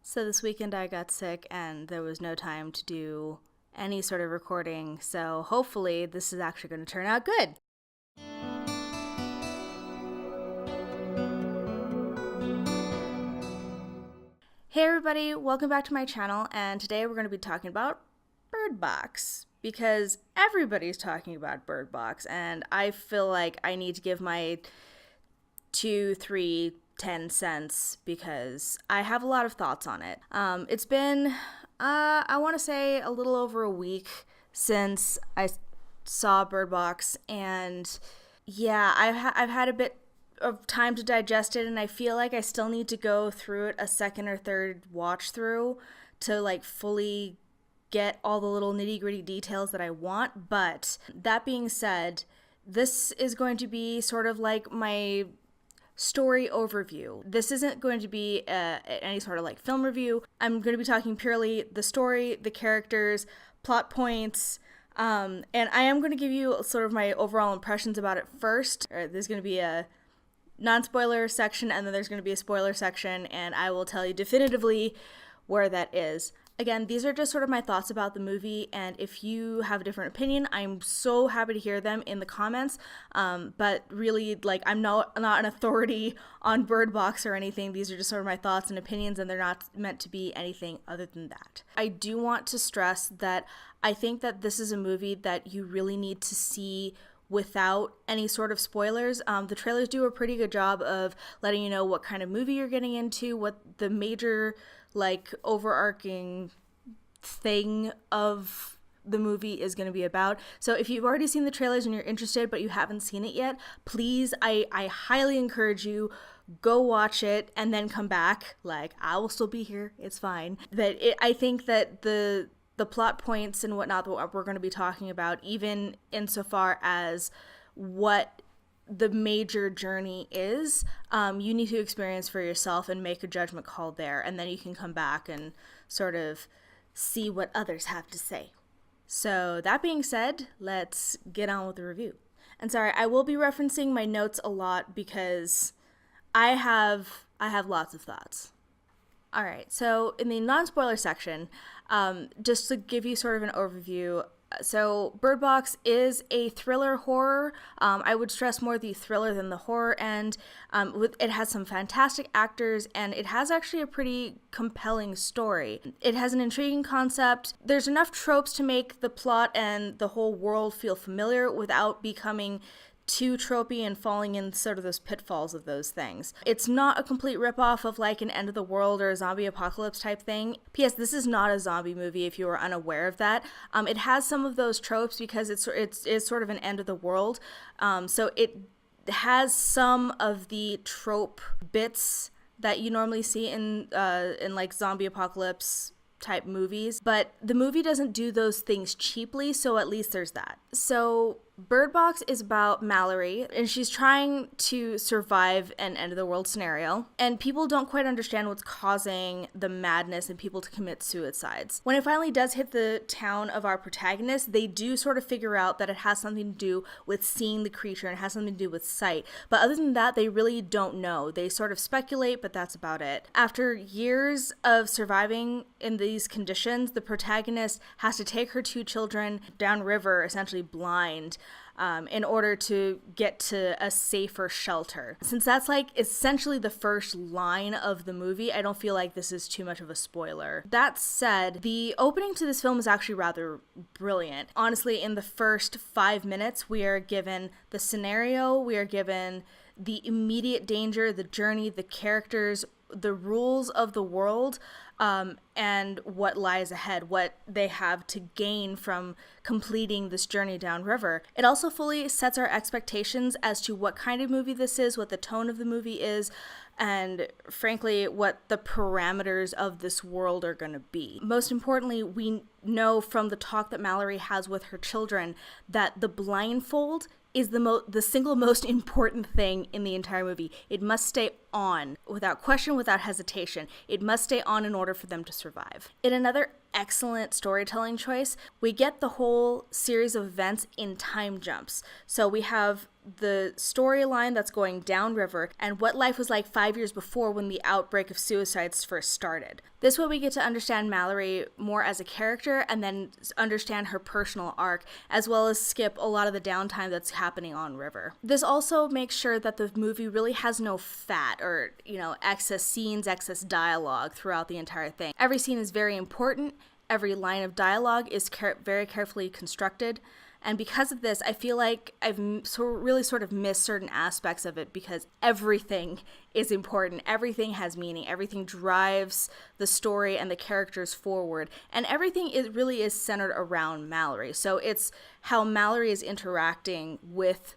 So this weekend I got sick and there was no time to do any sort of recording, so hopefully this is actually going to turn out good. Hey everybody, welcome back to my channel, and today we're going to be talking about Bird Box, because everybody's talking about Bird Box, and I feel like I need to give my 2, 3, 10 cents because I have a lot of thoughts on it. It's been, I want to say, a little over a week since I saw Bird Box, and yeah, I've had a bit of time to digest it, and I feel like I still need to go through it a second or third watch through to like fully get all the little nitty-gritty details that I want. But that being said, this is going to be sort of like my story overview. This isn't going to be any sort of like film review. I'm going to be talking purely the story, the characters, plot points, and I am going to give you sort of my overall impressions about it first. There's going to be a non-spoiler section, and then there's going to be a spoiler section, and I will tell you definitively where that is. Again, these are just sort of my thoughts about the movie, and if you have a different opinion, I'm so happy to hear them in the comments. But really, like, I'm not an authority on Bird Box or anything. These are just sort of my thoughts and opinions, and they're not meant to be anything other than that. I do want to stress that I think that this is a movie that you really need to see without any sort of spoilers. The trailers do a pretty good job of letting you know what kind of movie you're getting into, what the major, like, overarching thing of the movie is going to be about. So if you've already seen the trailers and you're interested but you haven't seen it yet, please, I highly encourage you, go watch it and then come back. Like, I will still be here, it's fine. But I think that the plot points and whatnot that we're going to be talking about, even insofar as what the major journey is, you need to experience for yourself and make a judgment call there, and then you can come back and sort of see what others have to say. So that being said, let's get on with the review. And sorry, I will be referencing my notes a lot because I have lots of thoughts. All right, so in the non-spoiler section, just to give you sort of an overview, so Bird Box is a thriller horror. I would stress more the thriller than the horror end. It has some fantastic actors, and it has actually a pretty compelling story. It has an intriguing concept. There's enough tropes to make the plot and the whole world feel familiar without becoming too tropey and falling in sort of those pitfalls of those things. It's not a complete ripoff of like an end of the world or a zombie apocalypse type thing. P.S. This is not a zombie movie if you were unaware of that. It has some of those tropes because it's sort of an end of the world. So it has some of the trope bits that you normally see in like zombie apocalypse type movies, but the movie doesn't do those things cheaply, so at least there's that. So Bird Box is about Mallory, and she's trying to survive an end-of-the-world scenario, and people don't quite understand what's causing the madness and people to commit suicides. When it finally does hit the town of our protagonist, they do sort of figure out that it has something to do with seeing the creature, and it has something to do with sight. But other than that, they really don't know. They sort of speculate, but that's about it. After years of surviving in these conditions, the protagonist has to take her 2 children downriver, essentially blind, in order to get to a safer shelter. Since that's like essentially the first line of the movie, I don't feel like this is too much of a spoiler. That said, the opening to this film is actually rather brilliant. Honestly, in the first 5 minutes, we are given the scenario, we are given the immediate danger, the journey, the characters, the rules of the world, and what lies ahead, what they have to gain from completing this journey downriver. It also fully sets our expectations as to what kind of movie this is, what the tone of the movie is, and frankly, what the parameters of this world are going to be. Most importantly, we know from the talk that Mallory has with her children that the blindfold is the single most important thing in the entire movie. It must stay on without question, without hesitation. It must stay on in order for them to survive. In another excellent storytelling choice, we get the whole series of events in time jumps. So we have the storyline that's going downriver and what life was like 5 years before when the outbreak of suicides first started. This way we get to understand Mallory more as a character and then understand her personal arc, as well as skip a lot of the downtime that's happening on river. This also makes sure that the movie really has no fat or, excess scenes, excess dialogue throughout the entire thing. Every scene is very important. Every line of dialogue is very carefully constructed. And because of this, I feel like I've really sort of missed certain aspects of it because everything is important. Everything has meaning. Everything drives the story and the characters forward. And everything really is centered around Mallory. So it's how Mallory is interacting with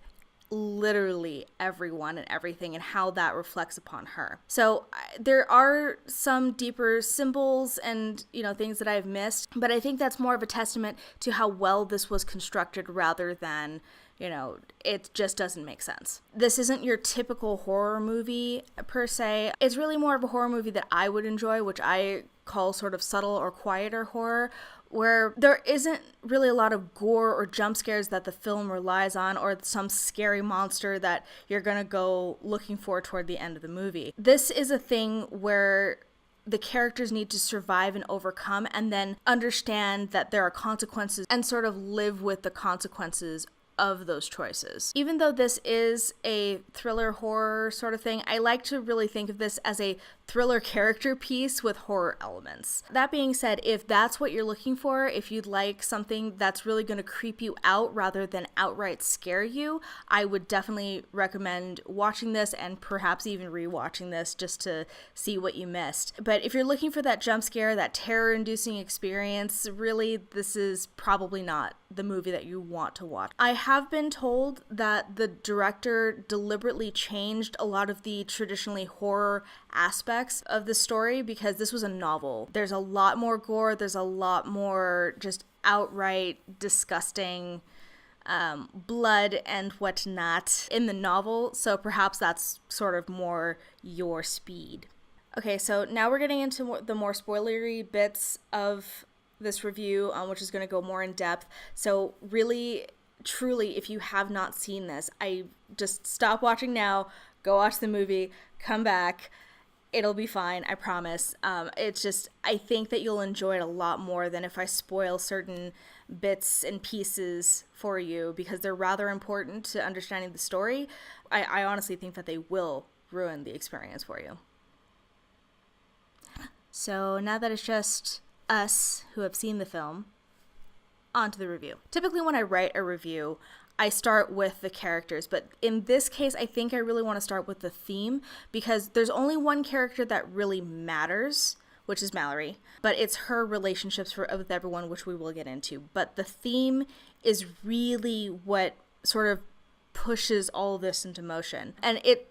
literally everyone and everything and how that reflects upon her. So there are some deeper symbols and, things that I've missed, but I think that's more of a testament to how well this was constructed rather than, it just doesn't make sense. This isn't your typical horror movie per se. It's really more of a horror movie that I would enjoy, which I call sort of subtle or quieter horror, where there isn't really a lot of gore or jump scares that the film relies on, or some scary monster that you're gonna go looking for toward the end of the movie. This is a thing where the characters need to survive and overcome and then understand that there are consequences and sort of live with the consequences of those choices. Even though this is a thriller horror sort of thing, I like to really think of this as a thriller character piece with horror elements. That being said, if that's what you're looking for, if you'd like something that's really going to creep you out rather than outright scare you, I would definitely recommend watching this and perhaps even rewatching this just to see what you missed. But if you're looking for that jump scare, that terror-inducing experience, really, this is probably not the movie that you want to watch. I have been told that the director deliberately changed a lot of the traditionally horror aspects of the story because this was a novel. There's a lot more gore, there's a lot more just outright disgusting blood and whatnot in the novel, so perhaps that's sort of more your speed. Okay, so now we're getting into the more spoilery bits of this review, which is going to go more in depth. So really, truly, if you have not seen this, I just stop watching now, go watch the movie, come back. It'll be fine, I promise. It's just, I think that you'll enjoy it a lot more than if I spoil certain bits and pieces for you because they're rather important to understanding the story. I honestly think that they will ruin the experience for you. So now that it's just us who have seen the film, on to the review. Typically when I write a review, I start with the characters, but in this case, I think I really want to start with the theme because there's only one character that really matters, which is Mallory, but it's her relationships with everyone, which we will get into. But the theme is really what sort of pushes all this into motion. And it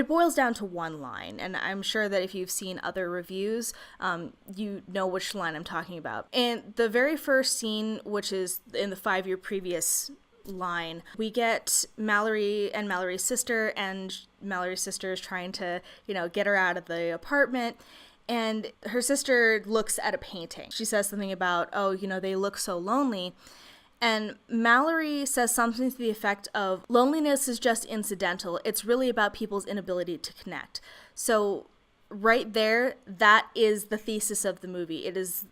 boils down to one line, and I'm sure that if you've seen other reviews, you know which line I'm talking about. And the very first scene, which is in the 5-year previous line, we get Mallory and Mallory's sister, and Mallory's sister is trying to, get her out of the apartment. And her sister looks at a painting. She says something about, they look so lonely. And Mallory says something to the effect of, loneliness is just incidental. It's really about people's inability to connect. So right there, that is the thesis of the movie. It is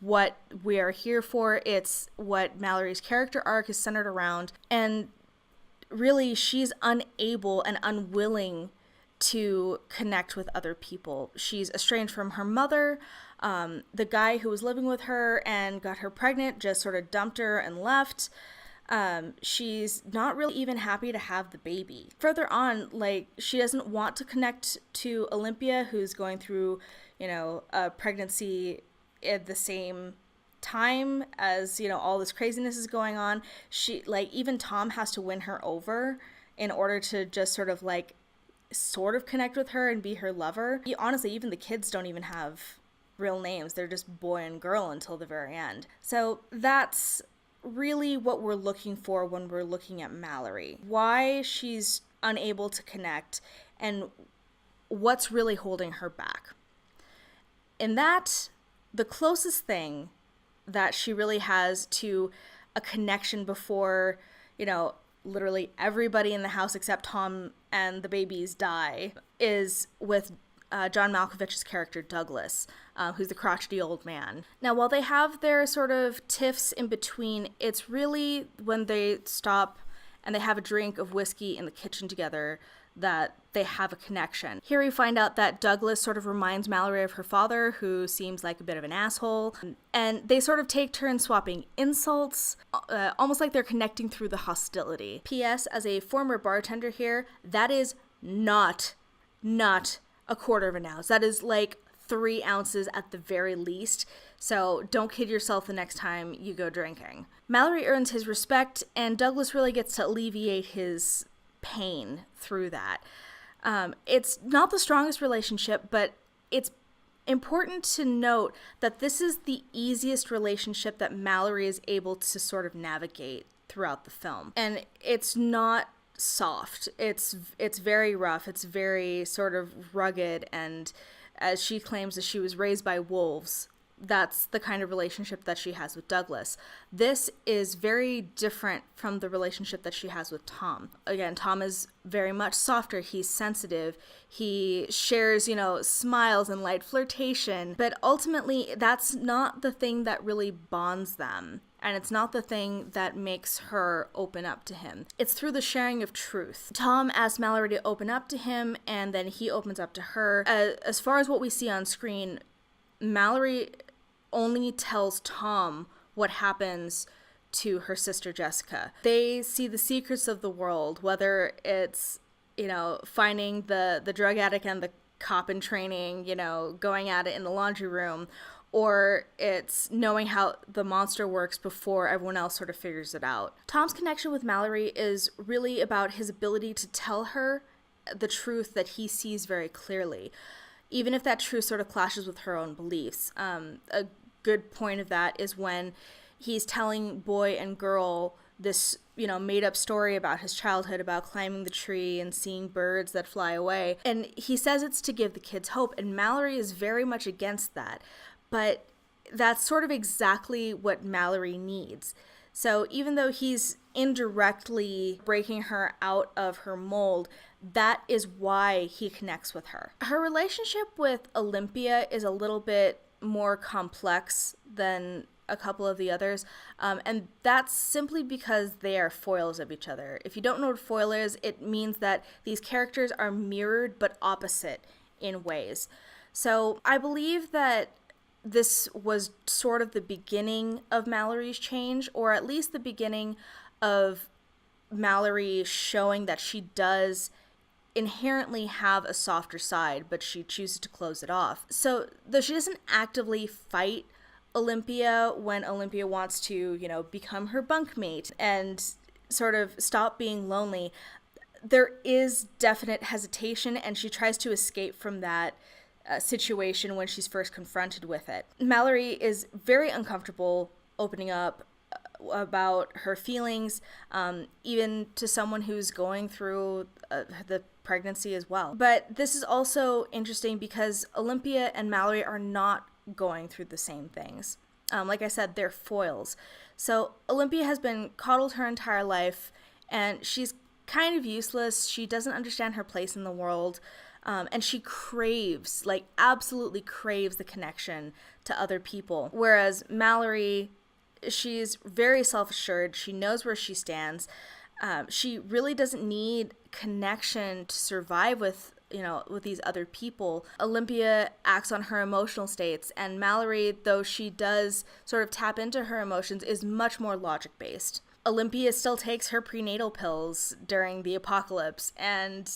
what we are here for. It's what Mallory's character arc is centered around. And really, she's unable and unwilling to connect with other people. She's estranged from her mother. The guy who was living with her and got her pregnant just sort of dumped her and left. She's not really even happy to have the baby. Further on, she doesn't want to connect to Olympia, who's going through, a pregnancy at the same time as, all this craziness is going on. She, even Tom has to win her over in order to just sort of connect with her and be her lover. Honestly, even the kids don't even have real names. They're just boy and girl until the very end. So that's really what we're looking for when we're looking at Mallory. Why she's unable to connect and what's really holding her back. In that, the closest thing that she really has to a connection before, literally everybody in the house except Tom and the babies die, is with John Malkovich's character Douglas, who's the crotchety old man. Now, while they have their sort of tiffs in between, it's really when they stop and they have a drink of whiskey in the kitchen together that they have a connection. Here we find out that Douglas sort of reminds Mallory of her father, who seems like a bit of an asshole, and they sort of take turns swapping insults, almost like they're connecting through the hostility. P.S. As a former bartender here, that is not a quarter of an ounce. That is like 3 ounces at the very least. So don't kid yourself the next time you go drinking. Mallory earns his respect, and Douglas really gets to alleviate his pain through that. It's not the strongest relationship, but it's important to note that this is the easiest relationship that Mallory is able to sort of navigate throughout the film. And it's not soft. It's very rough. It's very sort of rugged, and as she claims that she was raised by wolves, that's the kind of relationship that she has with Douglas. This is very different from the relationship that she has with Tom. Again, Tom is very much softer. He's sensitive. He shares, smiles and light flirtation, but ultimately that's not the thing that really bonds them. And it's not the thing that makes her open up to him. It's through the sharing of truth. Tom asks Mallory to open up to him, and then he opens up to her. As far as what we see on screen, Mallory only tells Tom what happens to her sister Jessica. They see the secrets of the world, whether it's, finding the drug addict and the cop in training, going at it in the laundry room, or it's knowing how the monster works before everyone else sort of figures it out. Tom's connection with Mallory is really about his ability to tell her the truth that he sees very clearly, even if that truth sort of clashes with her own beliefs. A good point of that is when he's telling boy and girl this, made-up story about his childhood, about climbing the tree and seeing birds that fly away. And he says it's to give the kids hope, and Mallory is very much against that. But that's sort of exactly what Mallory needs. So even though he's indirectly breaking her out of her mold, that is why he connects with her. Her relationship with Olympia is a little bit more complex than a couple of the others, and that's simply because they are foils of each other. If you don't know what foil is, it means that these characters are mirrored but opposite in ways. So I believe that this was sort of the beginning of Mallory's change, or at least the beginning of Mallory showing that she does inherently have a softer side, but she chooses to close it off. So though she doesn't actively fight Olympia when Olympia wants to, become her bunkmate and sort of stop being lonely, there is definite hesitation, and she tries to escape from that situation when she's first confronted with it. Mallory is very uncomfortable opening up about her feelings, even to someone who's going through the pregnancy as well. But this is also interesting because Olympia and Mallory are not going through the same things. Like I said, they're foils. So Olympia has been coddled her entire life, and she's kind of useless. She doesn't understand her place in the world. And she absolutely craves the connection to other people. Whereas Mallory, she's very self-assured. She knows where she stands. She really doesn't need connection to survive with these other people. Olympia acts on her emotional states, and Mallory, though she does sort of tap into her emotions, is much more logic-based. Olympia still takes her prenatal pills during the apocalypse, and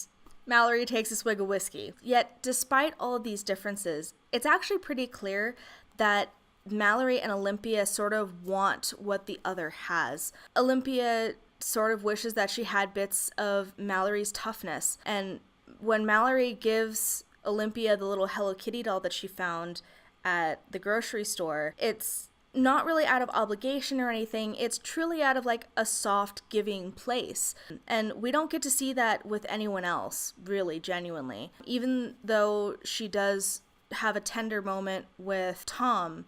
Mallory takes a swig of whiskey. Yet, despite all of these differences, it's actually pretty clear that Mallory and Olympia sort of want what the other has. Olympia sort of wishes that she had bits of Mallory's toughness, and when Mallory gives Olympia the little Hello Kitty doll that she found at the grocery store, it's not really out of obligation or anything. It's truly out of like a soft giving place. And we don't get to see that with anyone else, really, genuinely. Even though she does have a tender moment with Tom,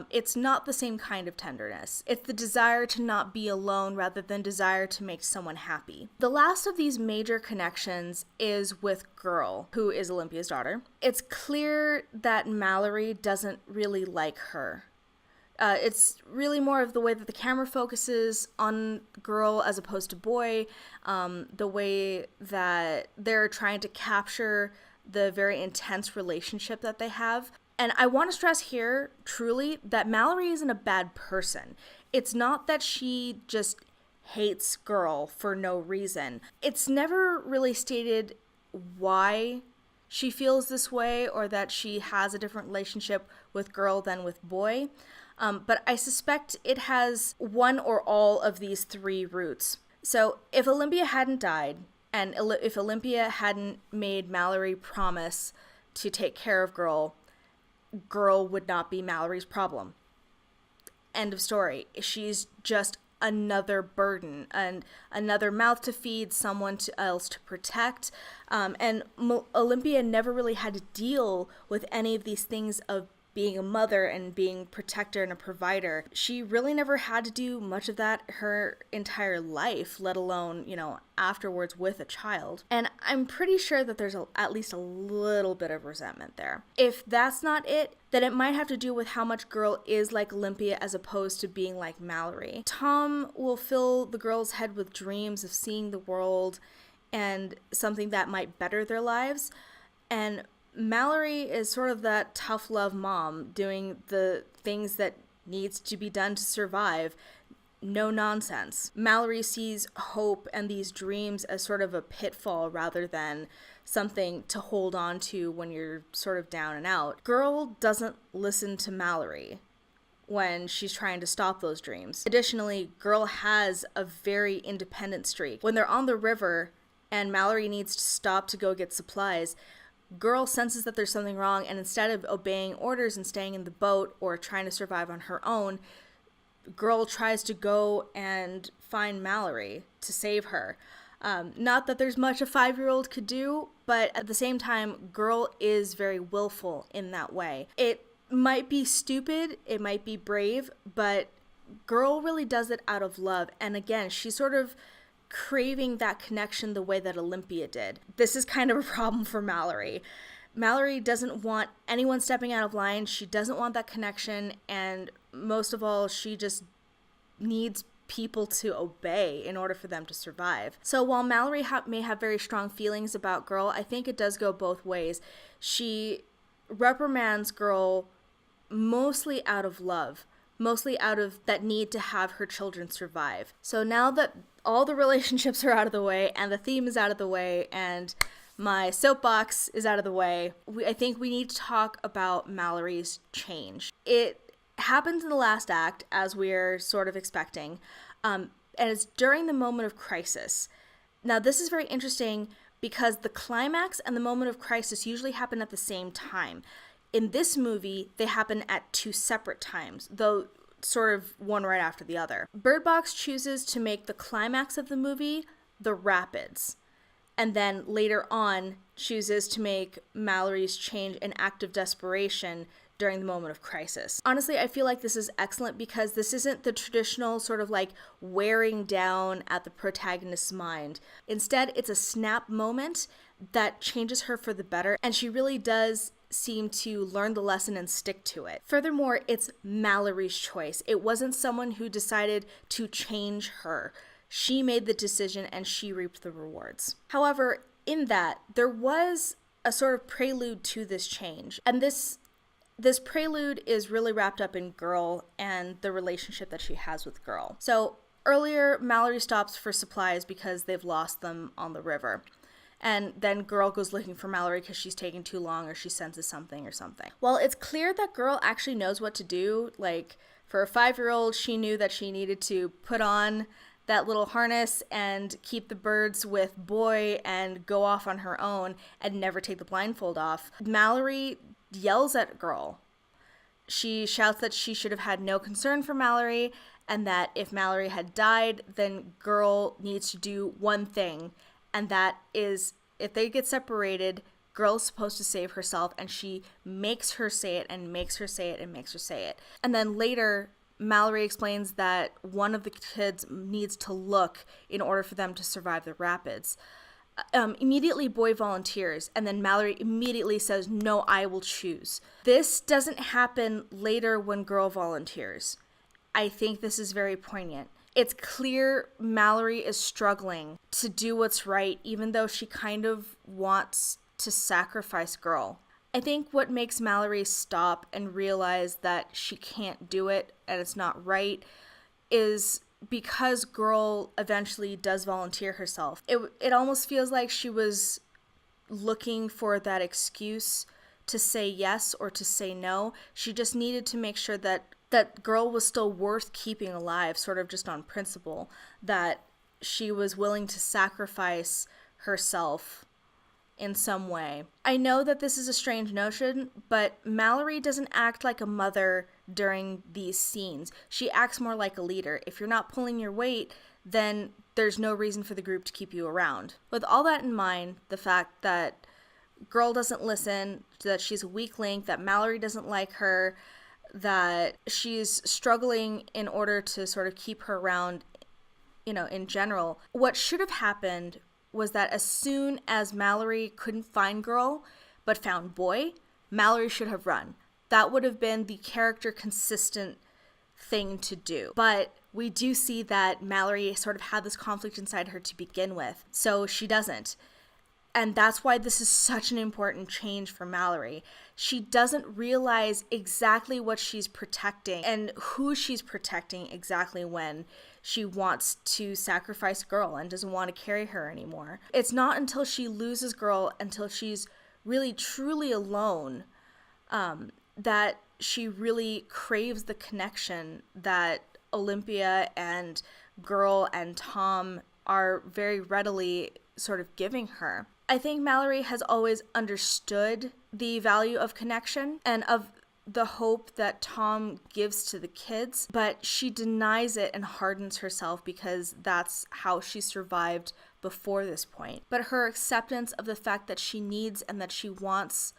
It's not the same kind of tenderness. It's the desire to not be alone rather than desire to make someone happy. The last of these major connections is with Girl, who is Olympia's daughter. It's clear that Mallory doesn't really like her. It's really more of the way that the camera focuses on Girl as opposed to Boy, the way that they're trying to capture the very intense relationship that they have. And I want to stress here, truly, that Mallory isn't a bad person. It's not that she just hates Girl for no reason. It's never really stated why she feels this way or that she has a different relationship with Girl than with Boy. But I suspect it has one or all of these three roots. So if Olympia hadn't died, and if Olympia hadn't made Mallory promise to take care of Girl, Girl would not be Mallory's problem. End of story. She's just another burden and another mouth to feed, someone else to protect. And Olympia never really had to deal with any of these things of being a mother and being protector and a provider. She really never had to do much of that her entire life, let alone, afterwards with a child. And I'm pretty sure that there's at least a little bit of resentment there. If that's not it, then it might have to do with how much Girl is like Olympia as opposed to being like Mallory. Tom will fill the girl's head with dreams of seeing the world and something that might better their lives. And Mallory is sort of that tough love mom doing the things that needs to be done to survive. No nonsense. Mallory sees hope and these dreams as sort of a pitfall rather than something to hold on to when you're sort of down and out. Girl doesn't listen to Mallory when she's trying to stop those dreams. Additionally, Girl has a very independent streak. When they're on the river and Mallory needs to stop to go get supplies, Girl senses that there's something wrong, and instead of obeying orders and staying in the boat or trying to survive on her own, Girl tries to go and find Mallory to save her. Not that there's much a 5-year-old could do, but at the same time, Girl is very willful in that way. It might be stupid, it might be brave, but Girl really does it out of love. And again, she's sort of craving that connection the way that Olympia did. This is kind of a problem for Mallory. Mallory doesn't want anyone stepping out of line. She doesn't want that connection. And most of all, she just needs people to obey in order for them to survive. So while Mallory may have very strong feelings about Girl, I think it does go both ways. She reprimands Girl mostly out of love, mostly out of that need to have her children survive. So now that all the relationships are out of the way and the theme is out of the way and my soapbox is out of the way, I think we need to talk about Mallory's change. It happens in the last act, as we're sort of expecting, and it's during the moment of crisis. Now, this is very interesting because the climax and the moment of crisis usually happen at the same time. In this movie, they happen at two separate times, though sort of one right after the other. Bird Box chooses to make the climax of the movie the rapids, and then later on chooses to make Mallory's change an act of desperation during the moment of crisis. Honestly, I feel like this is excellent because this isn't the traditional sort of like wearing down at the protagonist's mind. Instead, it's a snap moment that changes her for the better, and she really does seem to learn the lesson and stick to it. Furthermore, it's Mallory's choice. It wasn't someone who decided to change her. She made the decision and she reaped the rewards. However, in that, there was a sort of prelude to this change. And this prelude is really wrapped up in Girl and the relationship that she has with Girl. So earlier, Mallory stops for supplies because they've lost them on the river. And then Girl goes looking for Mallory because she's taking too long or she senses something or something. Well, it's clear that Girl actually knows what to do. Like, for a 5-year-old, she knew that she needed to put on that little harness and keep the birds with Boy and go off on her own and never take the blindfold off. Mallory yells at Girl. She shouts that she should have had no concern for Mallory and that if Mallory had died, then Girl needs to do one thing. And that is, if they get separated, girl's supposed to save herself, and she makes her say it and makes her say it and makes her say it. And then later, Mallory explains that one of the kids needs to look in order for them to survive the rapids. Immediately, boy volunteers, and then Mallory immediately says, no, I will choose. This doesn't happen later when girl volunteers. I think this is very poignant. It's clear Mallory is struggling to do what's right, even though she kind of wants to sacrifice girl. I think what makes Mallory stop and realize that she can't do it and it's not right is because girl eventually does volunteer herself. It almost feels like she was looking for that excuse to say yes or to say no. She just needed to make sure that girl was still worth keeping alive, sort of just on principle, that she was willing to sacrifice herself in some way. I know that this is a strange notion, but Mallory doesn't act like a mother during these scenes. She acts more like a leader. If you're not pulling your weight, then there's no reason for the group to keep you around. With all that in mind, the fact that girl doesn't listen, that she's a weak link, that Mallory doesn't like her, that she's struggling in order to sort of keep her around, in general. What should have happened was that as soon as Mallory couldn't find girl, but found boy, Mallory should have run. That would have been the character consistent thing to do. But we do see that Mallory sort of had this conflict inside her to begin with, so she doesn't. And that's why this is such an important change for Mallory. She doesn't realize exactly what she's protecting and who she's protecting exactly when she wants to sacrifice girl and doesn't want to carry her anymore. It's not until she loses girl, until she's really truly alone, that she really craves the connection that Olympia and girl and Tom are very readily sort of giving her. I think Mallory has always understood the value of connection and of the hope that Tom gives to the kids, but she denies it and hardens herself because that's how she survived before this point. But her acceptance of the fact that she needs and that she wants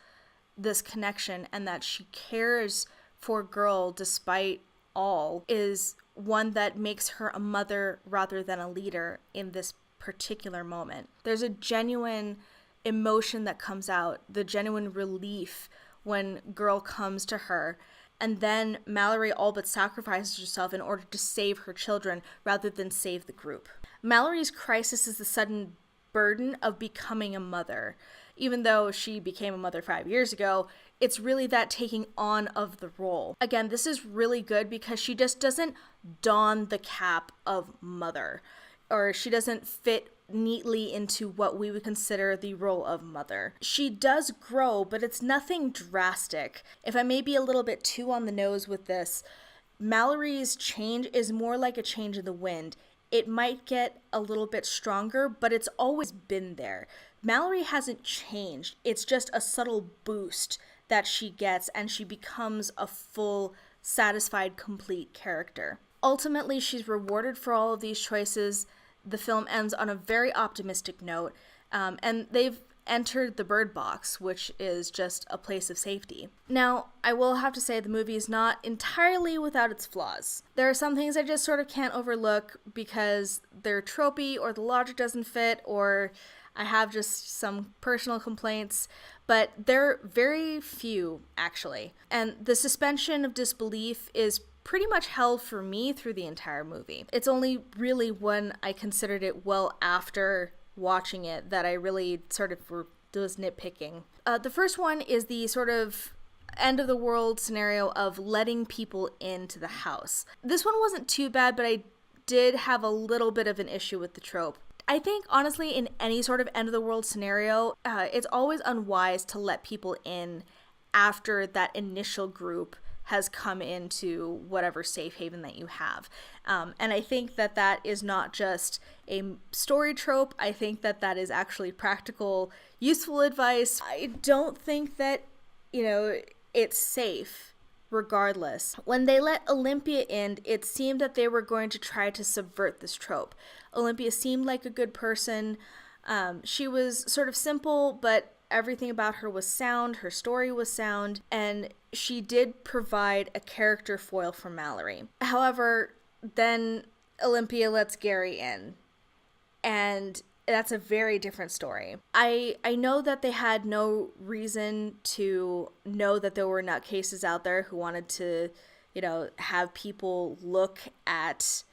this connection and that she cares for girl despite all is one that makes her a mother rather than a leader in this particular moment. There's a genuine emotion that comes out, the genuine relief when girl comes to her, and then Mallory all but sacrifices herself in order to save her children rather than save the group. Mallory's crisis is the sudden burden of becoming a mother. Even though she became a mother 5 years ago, it's really that taking on of the role. Again, this is really good because she just doesn't don the cap of mother, or she doesn't fit neatly into what we would consider the role of mother. She does grow, but it's nothing drastic. If I may be a little bit too on the nose with this, Mallory's change is more like a change in the wind. It might get a little bit stronger, but it's always been there. Mallory hasn't changed. It's just a subtle boost that she gets, and she becomes a full, satisfied, complete character. Ultimately, she's rewarded for all of these choices. The film ends on a very optimistic note, and they've entered the bird box, which is just a place of safety. Now, I will have to say the movie is not entirely without its flaws. There are some things I just sort of can't overlook because they're tropey, or the logic doesn't fit, or I have just some personal complaints, but they're very few, actually. And the suspension of disbelief is pretty much held for me through the entire movie. It's only really when I considered it well after watching it that I really sort of was nitpicking. The first one is the sort of end of the world scenario of letting people into the house. This one wasn't too bad, but I did have a little bit of an issue with the trope. I think, honestly, in any sort of end of the world scenario, it's always unwise to let people in after that initial group has come into whatever safe haven that you have. And I think that that is not just a story trope. I think that that is actually practical, useful advice. I don't think that, it's safe regardless. When they let Olympia in, it seemed that they were going to try to subvert this trope. Olympia seemed like a good person. She was sort of simple, but everything about her was sound, her story was sound, and she did provide a character foil for Mallory. However, then Olympia lets Gary in, and that's a very different story. I know that they had no reason to know that there were nutcases out there who wanted to, have people look at,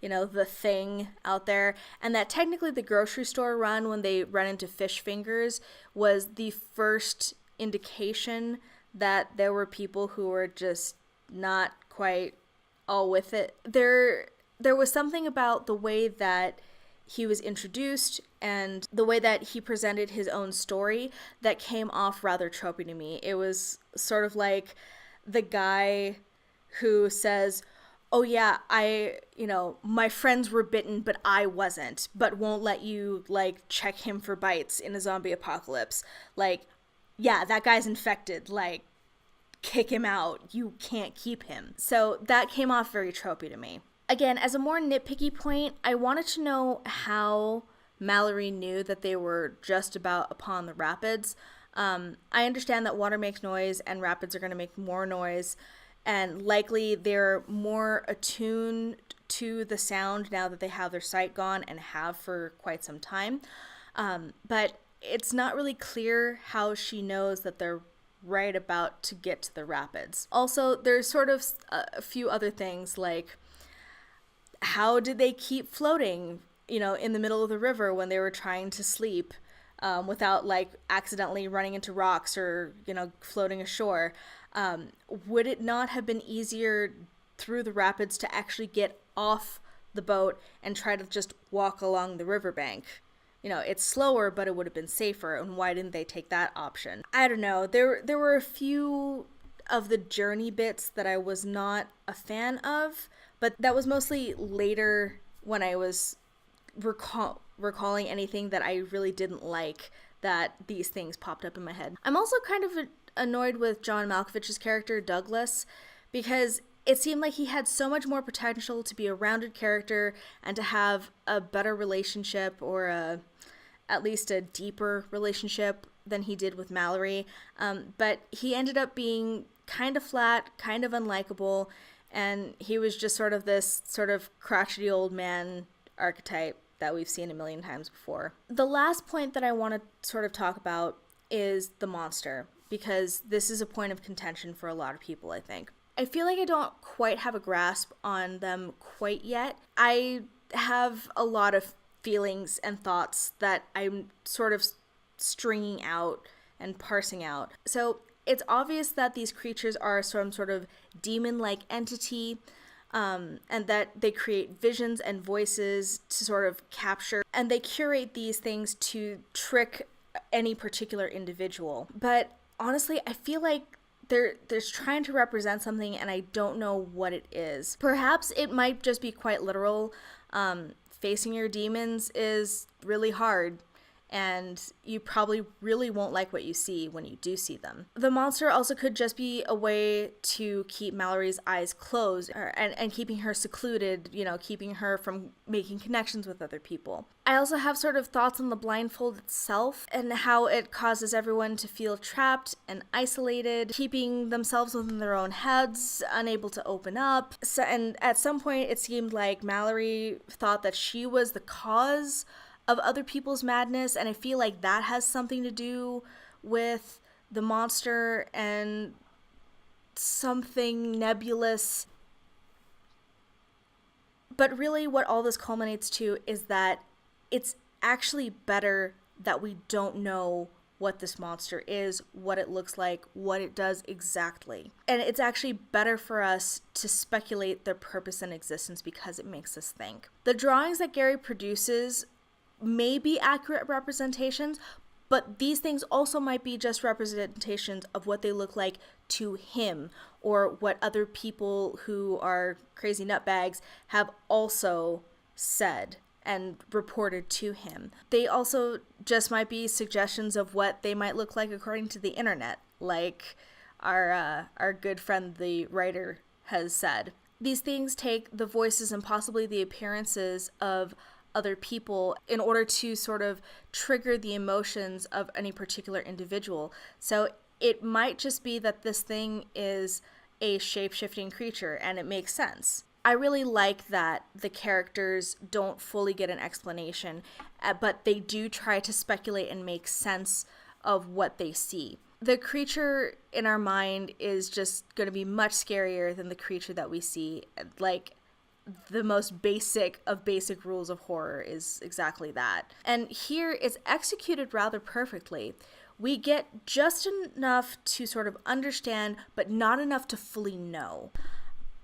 the thing out there, and that technically the grocery store run, when they run into fish fingers, was the first indication that there were people who were just not quite all with it. There was something about the way that he was introduced and the way that he presented his own story that came off rather tropey to me. It was sort of like the guy who says, oh yeah, my friends were bitten, but I wasn't, but won't let you, check him for bites in a zombie apocalypse. Yeah, that guy's infected, kick him out. You can't keep him. So that came off very tropey to me. Again, as a more nitpicky point, I wanted to know how Mallory knew that they were just about upon the rapids. I understand that water makes noise and rapids are going to make more noise, and likely they're more attuned to the sound now that they have their sight gone and have for quite some time. But it's not really clear how she knows that they're right about to get to the rapids. Also, there's sort of a few other things, like how did they keep floating, in the middle of the river when they were trying to sleep, without accidentally running into rocks or, floating ashore? Would it not have been easier through the rapids to actually get off the boat and try to just walk along the riverbank? It's slower, but it would have been safer. And why didn't they take that option? I don't know. There were a few of the journey bits that I was not a fan of, but that was mostly later when I was recalling anything that I really didn't like, that these things popped up in my head. I'm also kind of annoyed with John Malkovich's character, Douglas, because it seemed like he had so much more potential to be a rounded character and to have a better relationship, or at least a deeper relationship than he did with Mallory. But he ended up being kind of flat, kind of unlikable, and he was just sort of this sort of crotchety old man archetype that we've seen a million times before. The last point that I want to sort of talk about is the monster, because this is a point of contention for a lot of people, I think. I feel like I don't quite have a grasp on them quite yet. I have a lot of feelings and thoughts that I'm sort of stringing out and parsing out. So it's obvious that these creatures are some sort of demon-like entity, and that they create visions and voices to sort of capture, and they curate these things to trick any particular individual. But honestly, I feel like they're trying to represent something, and I don't know what it is. Perhaps it might just be quite literal. Facing your demons is really hard, and you probably really won't like what you see when you do see them. The monster also could just be a way to keep Mallory's eyes closed, and keeping her secluded, keeping her from making connections with other people. I also have sort of thoughts on the blindfold itself and how it causes everyone to feel trapped and isolated, keeping themselves within their own heads, unable to open up. And at some point it seemed like Mallory thought that she was the cause of other people's madness, and I feel like that has something to do with the monster and something nebulous. But really what all this culminates to is that it's actually better that we don't know what this monster is, what it looks like, what it does exactly. And it's actually better for us to speculate their purpose and existence because it makes us think. The drawings that Gary produces may be accurate representations, but these things also might be just representations of what they look like to him, or what other people who are crazy nutbags have also said and reported to him. They also just might be suggestions of what they might look like according to the internet, like our good friend the writer has said. These things take the voices and possibly the appearances of other people in order to sort of trigger the emotions of any particular individual. So it might just be that this thing is a shape-shifting creature, and it makes sense. I really like that the characters don't fully get an explanation, but they do try to speculate and make sense of what they see. The creature in our mind is just going to be much scarier than the creature that we see. Like, the most basic of basic rules of horror is exactly that. And here it's executed rather perfectly. We get just enough to sort of understand, but not enough to fully know.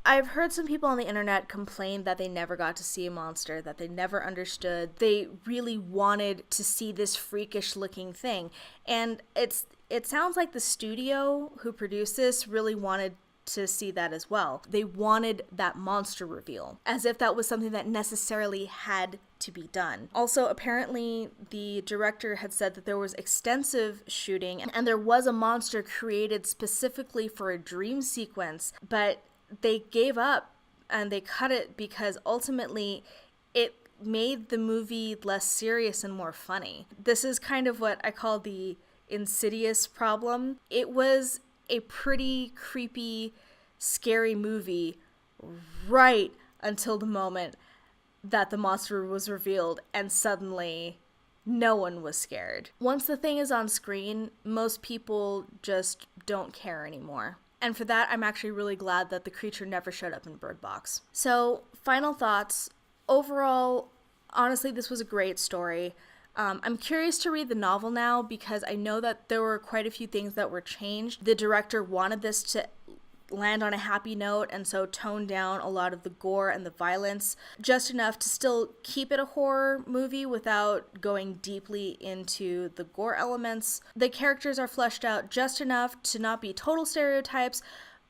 I've heard some people on the internet complain that they never got to see a monster, that they never understood. They really wanted to see this freakish looking thing. And it sounds like the studio who produced this really wanted to see that as well. They wanted that monster reveal, as if that was something that necessarily had to be done. Also, apparently the director had said that there was extensive shooting and there was a monster created specifically for a dream sequence, but they gave up and they cut it because ultimately it made the movie less serious and more funny. This is kind of what I call the Insidious problem. It was a pretty creepy, scary movie right until the moment that the monster was revealed, and suddenly no one was scared. Once the thing is on screen, most people just don't care anymore. And for that, I'm actually really glad that the creature never showed up in Bird Box. So, final thoughts. Overall, honestly, this was a great story. I'm curious to read the novel now because I know that there were quite a few things that were changed. The director wanted this to land on a happy note and so toned down a lot of the gore and the violence just enough to still keep it a horror movie without going deeply into the gore elements. The characters are fleshed out just enough to not be total stereotypes,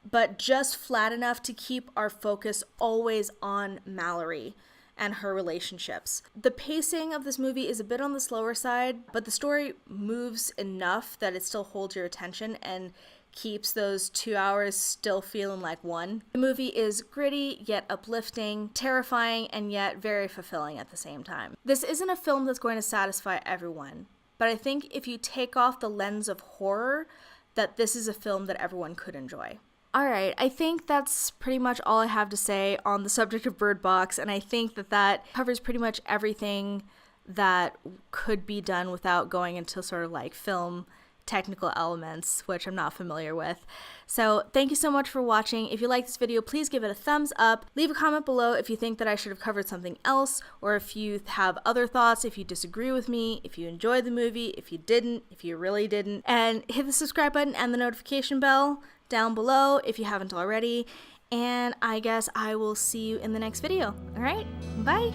but just flat enough to keep our focus always on Mallory and her relationships. The pacing of this movie is a bit on the slower side, but the story moves enough that it still holds your attention and keeps those 2 hours still feeling like one. The movie is gritty, yet uplifting, terrifying, and yet very fulfilling at the same time. This isn't a film that's going to satisfy everyone, but I think if you take off the lens of horror, that this is a film that everyone could enjoy. Alright, I think that's pretty much all I have to say on the subject of Bird Box, and I think that covers pretty much everything that could be done without going into sort of like film technical elements, which I'm not familiar with. So thank you so much for watching. If you like this video, please give it a thumbs up. Leave a comment below if you think that I should have covered something else, or if you have other thoughts, if you disagree with me, if you enjoyed the movie, if you didn't, if you really didn't. And hit the subscribe button and the notification bell down below if you haven't already. And I guess I will see you in the next video. All right, bye.